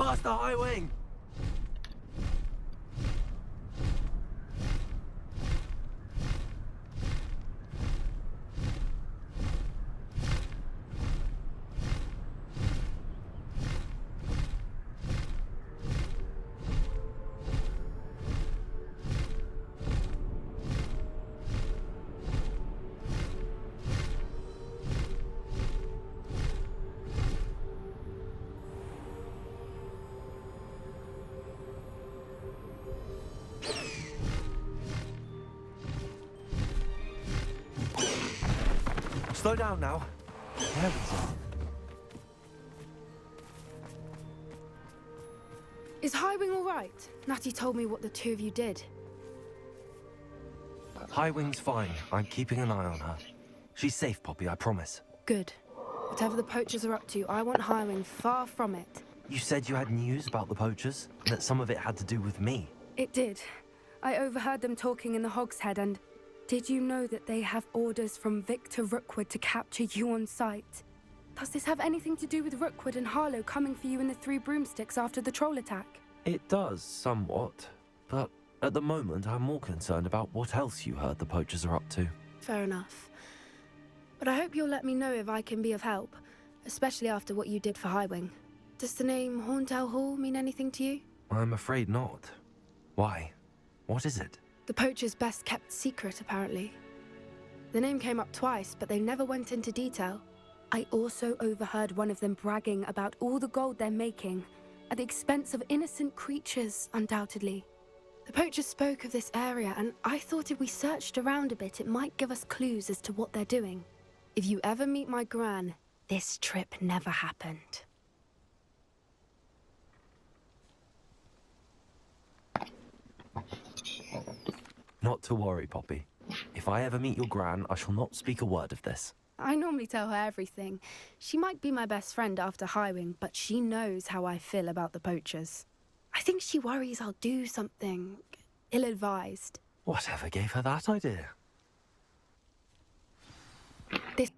Faster, High Wing! Slow down now. There we go. Is Highwing all right? Natty told me what the two of you did. High Wing's fine. I'm keeping an eye on her. She's safe, Poppy, I promise. Good. Whatever the poachers are up to, I want Highwing far from it. You said you had news about the poachers, and that some of it had to do with me. It did. I overheard them talking in the Hogshead, and did you know that they have orders from Victor Rookwood to capture you on sight? Does this have anything to do with Rookwood and Harlow coming for you in the Three Broomsticks after the troll attack? It does, somewhat. But at the moment, I'm more concerned about what else you heard the poachers are up to. Fair enough. But I hope you'll let me know if I can be of help, especially after what you did for Highwing. Does the name Horntail Hall mean anything to you? I'm afraid not. Why? What is it? The poachers' best kept secret, apparently. The name came up twice, but they never went into detail. I also overheard one of them bragging about all the gold they're making, at the expense of innocent creatures, undoubtedly. The poachers spoke of this area, and I thought if we searched around a bit, it might give us clues as to what they're doing. If you ever meet my gran, this trip never happened. Not to worry, Poppy. If I ever meet your gran, I shall not speak a word of this. I normally tell her everything. She might be my best friend after Highwing, but she knows how I feel about the poachers. I think she worries I'll do something ill-advised. Whatever gave her that idea? This...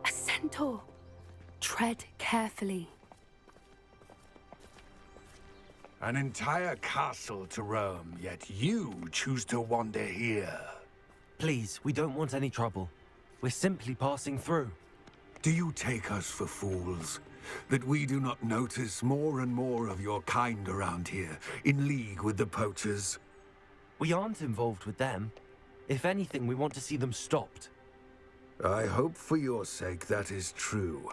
A centaur. Tread carefully. An entire castle to roam, yet you choose to wander here. Please, we don't want any trouble. We're simply passing through. Do you take us for fools? That we do not notice more and more of your kind around here, in league with the poachers? We aren't involved with them. If anything, we want to see them stopped. I hope for your sake that is true.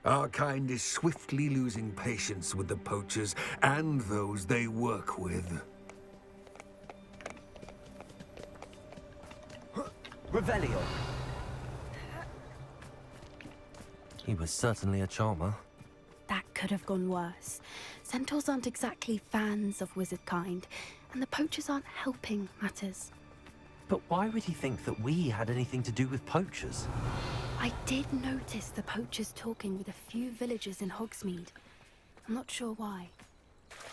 Our kind is swiftly losing patience with the poachers and those they work with. Revelio. He was certainly a charmer. That could have gone worse. Centaurs aren't exactly fans of wizard kind, and the poachers aren't helping matters. But why would he think that we had anything to do with poachers? I did notice the poachers talking with a few villagers in Hogsmeade. I'm not sure why.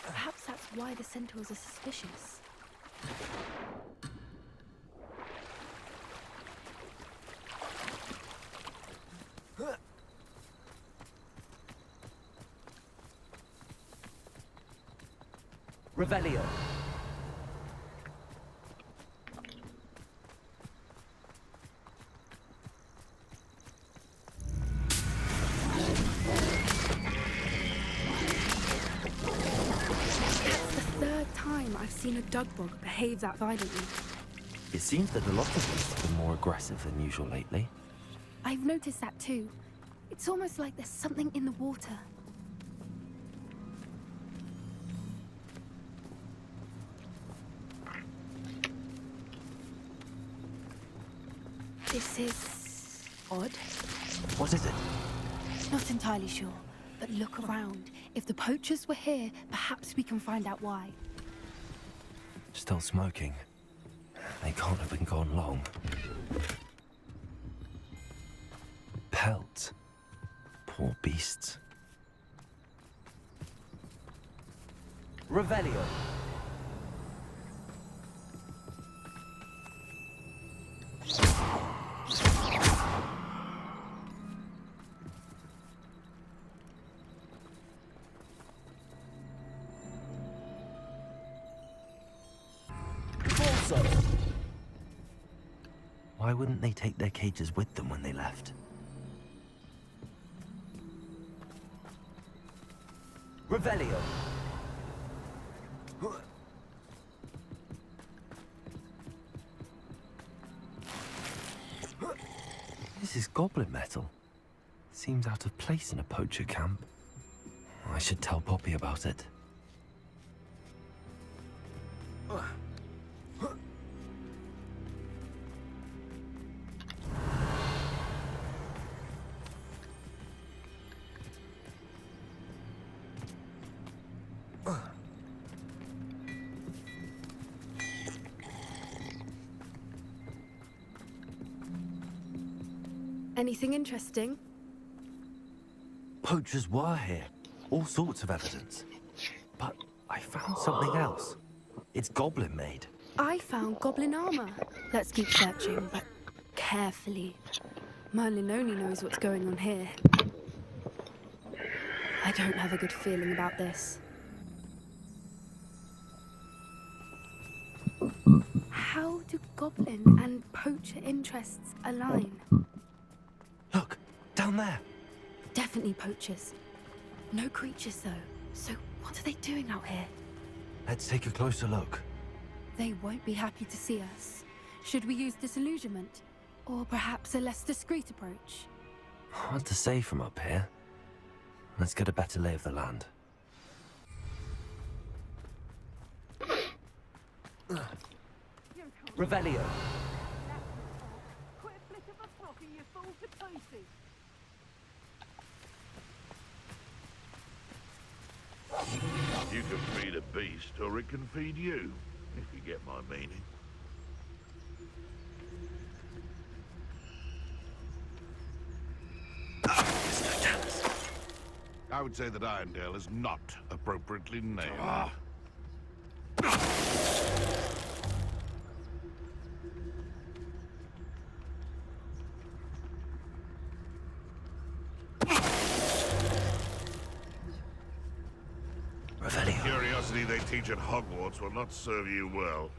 Perhaps that's why the centaurs are suspicious. Revelio. I've seen a dugbog behave that violently. It seems that a lot of beasts have been more aggressive than usual lately. I've noticed that too. It's almost like there's something in the water. This is odd. What is it? Not entirely sure, but look around. If the poachers were here, perhaps we can find out why. Still smoking. They can't have been gone long. Pelts. Poor beasts. Revelio. Why wouldn't they take their cages with them when they left? Revelio. This is goblin metal. Seems out of place in a poacher camp. I should tell Poppy about it. Anything interesting? Poachers were here. All sorts of evidence. But I found something else. It's goblin made. I found goblin armor. Let's keep searching, but carefully. Merlin only knows what's going on here. I don't have a good feeling about this. How do goblin and poacher interests align? Look, down there. Definitely poachers. No creatures, though. So what are they doing out here? Let's take a closer look. They won't be happy to see us. Should we use disillusionment? Or perhaps a less discreet approach? Hard to say from up here. Let's get a better lay of the land. Revelio. You can feed a beast, or it can feed you, if you get my meaning. I would say that Irondale is not appropriately named. Revelio. Curiosity they teach at Hogwarts will not serve you well.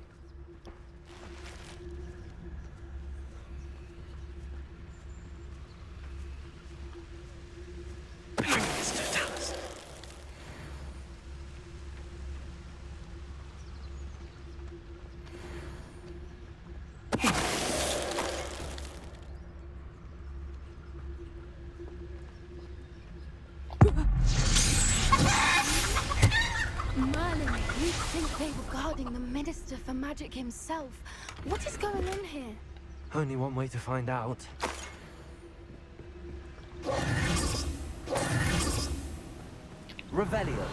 Merlin, you'd think they were guarding the Minister for Magic himself. What is going on here? Only one way to find out. Revelio.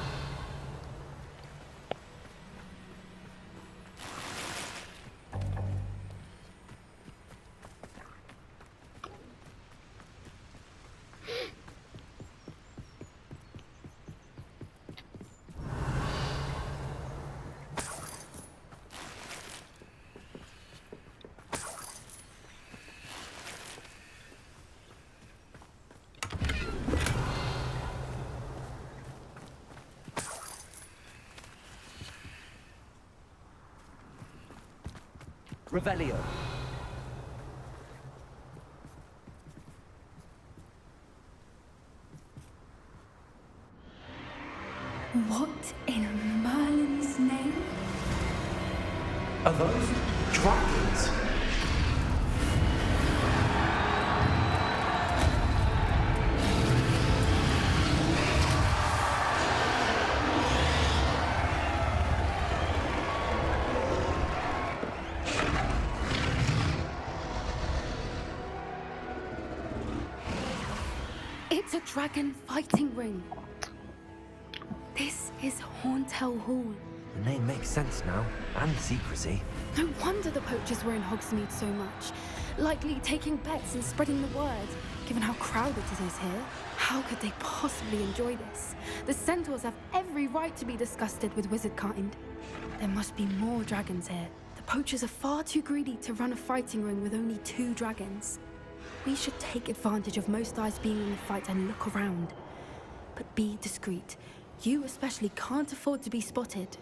Revelio. What in Merlin's name? Are those dragons? It's a dragon fighting ring. This is Hauntel Hall. The name makes sense now, and secrecy. No wonder the poachers were in Hogsmeade so much. Likely taking bets and spreading the word, given how crowded it is here. How could they possibly enjoy this? The centaurs have every right to be disgusted with wizard kind. There must be more dragons here. The poachers are far too greedy to run a fighting ring with only 2 dragons. We should take advantage of most eyes being in the fight and look around. But be discreet. You especially can't afford to be spotted.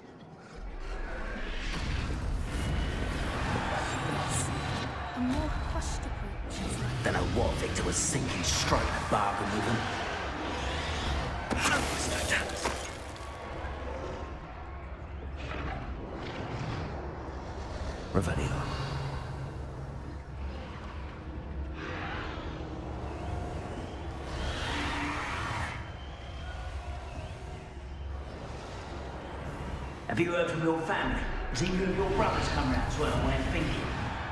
A more hushed approach. Don't know what Victor was thinking, straight a bargain with him. Revelio. Have you heard from your family? Has either of your brothers come round to where we're thinking?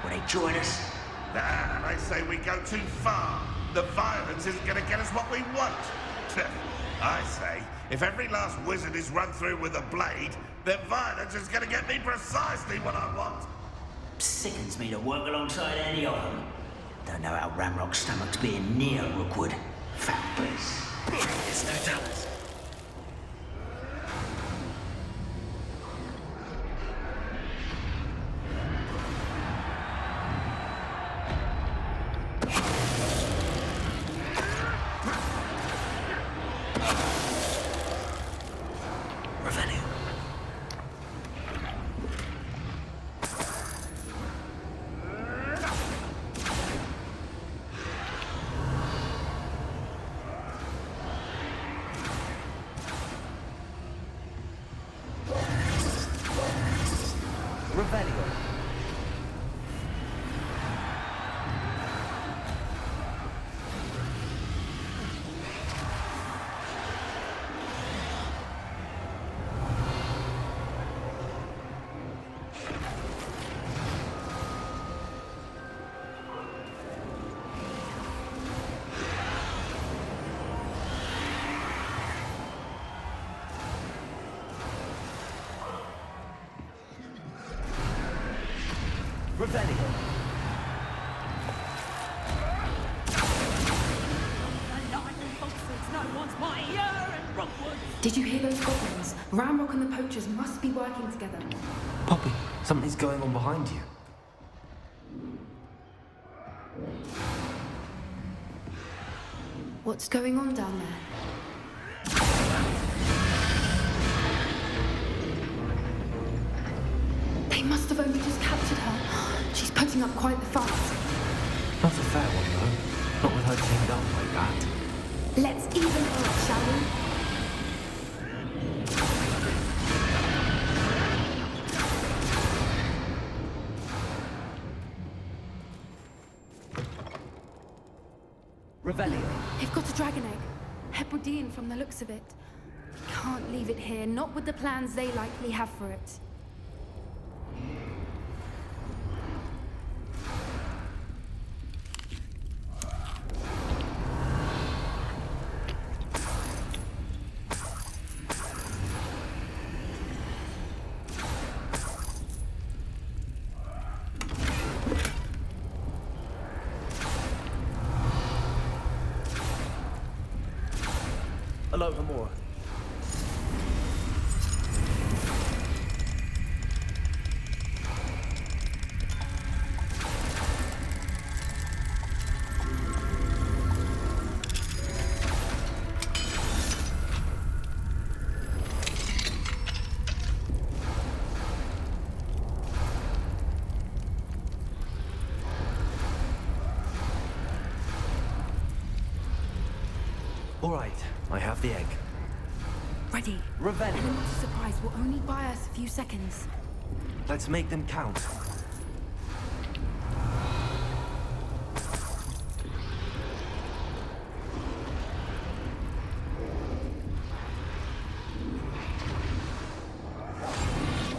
Will they join us? Nah, they say we go too far. The violence isn't going to get us what we want. I say, if every last wizard is run through with a blade, then violence is going to get me precisely what I want. Sickens me to work alongside any of them. Don't know how Ramrock's stomach's being near Rookwood. Fat place. There's no dollars. Did you hear those goblins? Ramrock and the poachers must be working together. Poppy, something's going on behind you. What's going on down there? They must have only just captured her. She's putting up quite the fight. Not a fair one, though. Not with her teamed up like that. Let's even her up, shall we? They've got a dragon egg. Hebridean from the looks of it. Can't leave it here, not with the plans they likely have for it. More. All right, I have the egg. Ready. Revenge. Element of surprise will only buy us a few seconds. Let's make them count.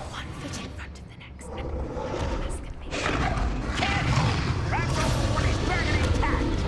One foot in front of the next, and that's gonna be... Careful! Ragnarok one is burning intact!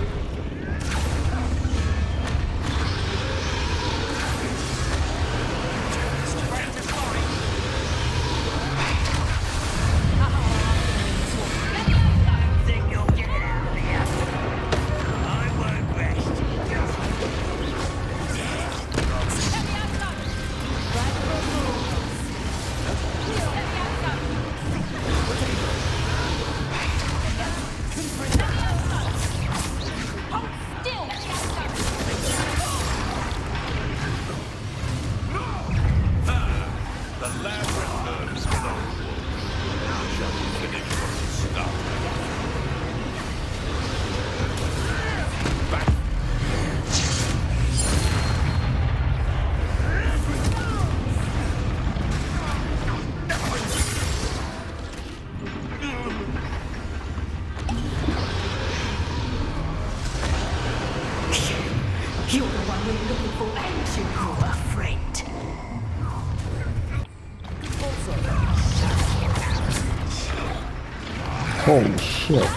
we're looking for ain't you, poor friend? Holy shit.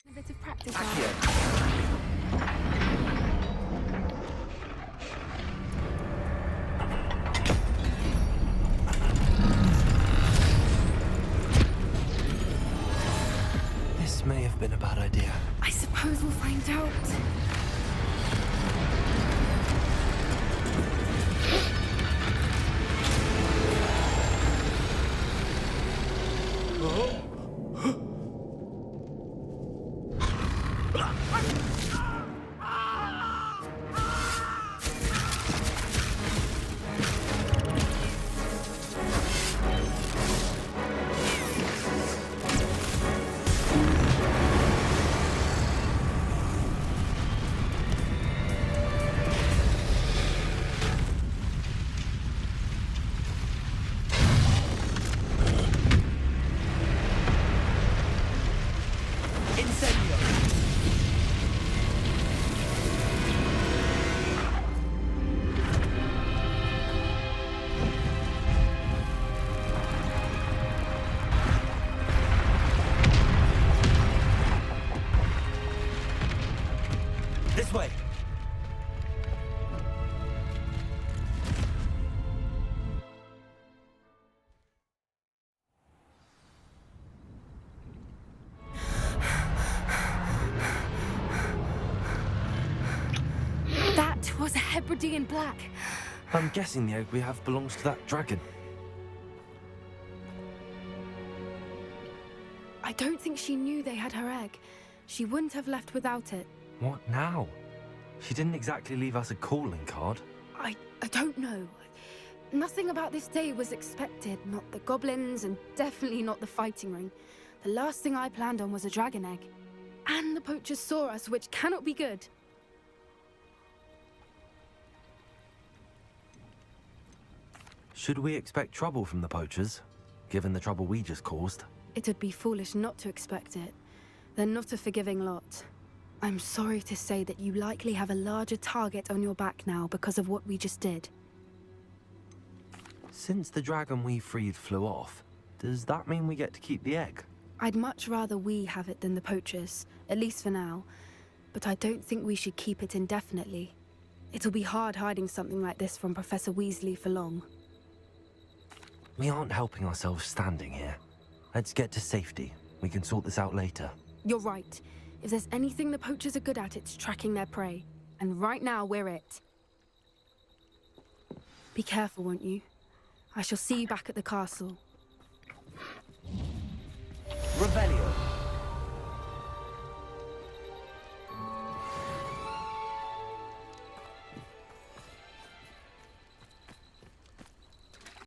A bit of practice. This may have been a bad idea. I suppose we'll find out. This way. That was a Hebridean black. I'm guessing the egg we have belongs to that dragon. I don't think she knew they had her egg. She wouldn't have left without it. What now? She didn't exactly leave us a calling card. I don't know. Nothing about this day was expected. Not the goblins, and definitely not the fighting ring. The last thing I planned on was a dragon egg. And the poachers saw us, which cannot be good. Should we expect trouble from the poachers, given the trouble we just caused? It'd be foolish not to expect it. They're not a forgiving lot. I'm sorry to say that you likely have a larger target on your back now because of what we just did. Since the dragon we freed flew off, does that mean we get to keep the egg? I'd much rather we have it than the poachers, at least for now. But I don't think we should keep it indefinitely. It'll be hard hiding something like this from Professor Weasley for long. We aren't helping ourselves standing here. Let's get to safety. We can sort this out later. You're right. If there's anything the poachers are good at, it's tracking their prey. And right now, we're it. Be careful, won't you? I shall see you back at the castle.